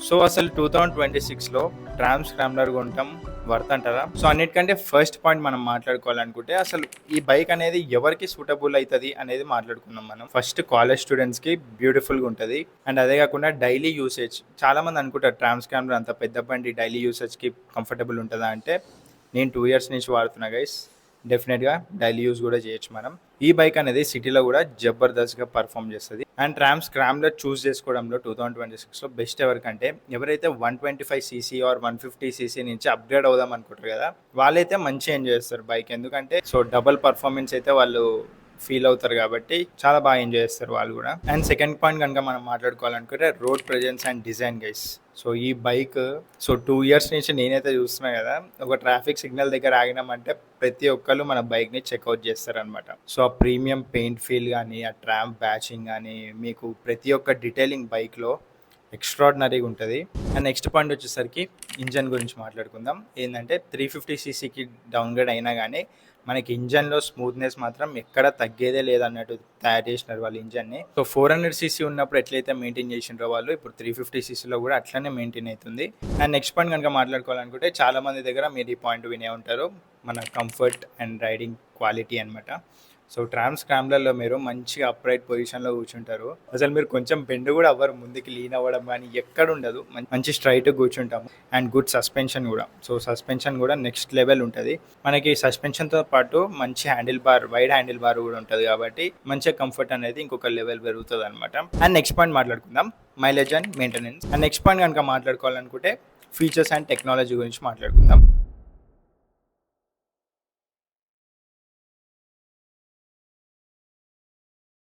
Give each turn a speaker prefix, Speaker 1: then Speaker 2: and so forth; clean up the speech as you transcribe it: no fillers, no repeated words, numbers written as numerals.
Speaker 1: So అసలు 2026లో tram scrambler కొంటాం worth అంటారా? సో అన్నిటికంటే ఫస్ట్ పాయింట్ మనం మాట్లాడుకోవాలనుకుంటే అసలు ఈ బైక్ అనేది ఎవరికి సూటబుల్ అవుతుంది అనేది మాట్లాడుకుందాం. మనం ఫస్ట్ కాలేజ్ స్టూడెంట్స్కి బ్యూటిఫుల్గా ఉంటుంది. అండ్ అదే కాకుండా డైలీ యూసేజ్ చాలా మంది అనుకుంటారు ట్రామ్ స్క్రామ్లర్ అంత పెద్ద బండి డైలీ యూసేజ్కి కంఫర్టబుల్ ఉంటుందా అంటే, నేను 2 years నుంచి వాడుతున్నా గైస్. డెఫినెట్గా డైలీ యూజ్ కూడా చేయొచ్చు మనం. ఈ బైక్ అనేది సిటీలో కూడా జబర్దస్త్గా పర్ఫామ్ చేస్తుంది. అండ్ ట్రామ్ స్క్రామ్లర్ చూస్ చేసుకోవడంలో 2026లో బెస్ట్ ఎవరికంటే ఎవరైతే 125cc ఆర్ 150cc నుంచి అప్గ్రేడ్ అవుదాం అనుకుంటారు కదా, వాళ్ళైతే మంచిగా ఎంజాయ్ చేస్తారు బైక్. ఎందుకంటే సో డబల్ పర్ఫార్మెన్స్ అయితే వాళ్ళు ఫీల్ అవుతారు కాబట్టి చాలా బాగా ఎంజాయ్ చేస్తారు వాళ్ళు కూడా. అండ్ సెకండ్ పాయింట్ కనుక మనం మాట్లాడుకోవాలనుకుంటే road presence and design guys. So ఈ బైక్ 2 years నుంచి నేనైతే చూస్తున్నా కదా, ఒక ట్రాఫిక్ సిగ్నల్ దగ్గర ఆగినామంటే ప్రతి ఒక్కళ్ళు మన బైక్ని చెక్అవుట్ చేస్తారనమాట. సో ఆ ప్రీమియం పెయింట్ ఫీల్ కానీ, ఆ ట్రామ్ బ్యాచింగ్ కానీ, మీకు ప్రతి ఒక్క డీటెయిలింగ్ బైక్లో ఎక్స్ట్రాడినరీగా ఉంటుంది. అండ్ నెక్స్ట్ పాయింట్ వచ్చేసరికి ఇంజన్ గురించి మాట్లాడుకుందాం. ఏంటంటే 350cc డౌన్గ్రేడ్ అయినా కానీ మనకి ఇంజన్లో స్మూత్నెస్ మాత్రం ఎక్కడ తగ్గేదే లేదన్నట్టు తయారు చేసినారు వాళ్ళు ఇంజన్ని. సో 400cc ఉన్నప్పుడు ఎట్లయితే మెయింటైన్ చేసినారో వాళ్ళు ఇప్పుడు 350ccలో కూడా అట్లనే మెయింటైన్ అవుతుంది. అండ్ నెక్స్ట్ పాయింట్ కనుక మాట్లాడుకోవాలనుకుంటే చాలా మంది దగ్గర మీరు ఈ పాయింట్ వినే ఉంటారు, మన కంఫర్ట్ అండ్ రైడింగ్ క్వాలిటీ అనమాట. సో ట్రామ్ స్క్రామ్లర్లో మీరు మంచిగా అప్రైట్ పొజిషన్లో కూర్చుంటారు. అసలు మీరు కొంచెం బెండ్ కూడా అవ్వరు, ముందుకి లీన్ అవ్వడం కానీ ఎక్కడ ఉండదు, మంచి స్ట్రైట్ కూర్చుంటాము. అండ్ గుడ్ సస్పెన్షన్ కూడా. సో సస్పెన్షన్ కూడా నెక్స్ట్ లెవెల్ ఉంటుంది. మనకి సస్పెన్షన్తో పాటు మంచి handle bar, wide handle bar కూడా ఉంటుంది కాబట్టి మంచిగా కంఫర్ట్ అనేది ఇంకొక లెవెల్ పెరుగుతుంది అనమాట. అండ్ నెక్స్ట్ పాయింట్ మాట్లాడుకుందాం, mileage and maintenance. And next point కనుక మాట్లాడుకోవాలనుకుంటే ఫీచర్స్ అండ్ టెక్నాలజీ గురించి మాట్లాడుకుందాం.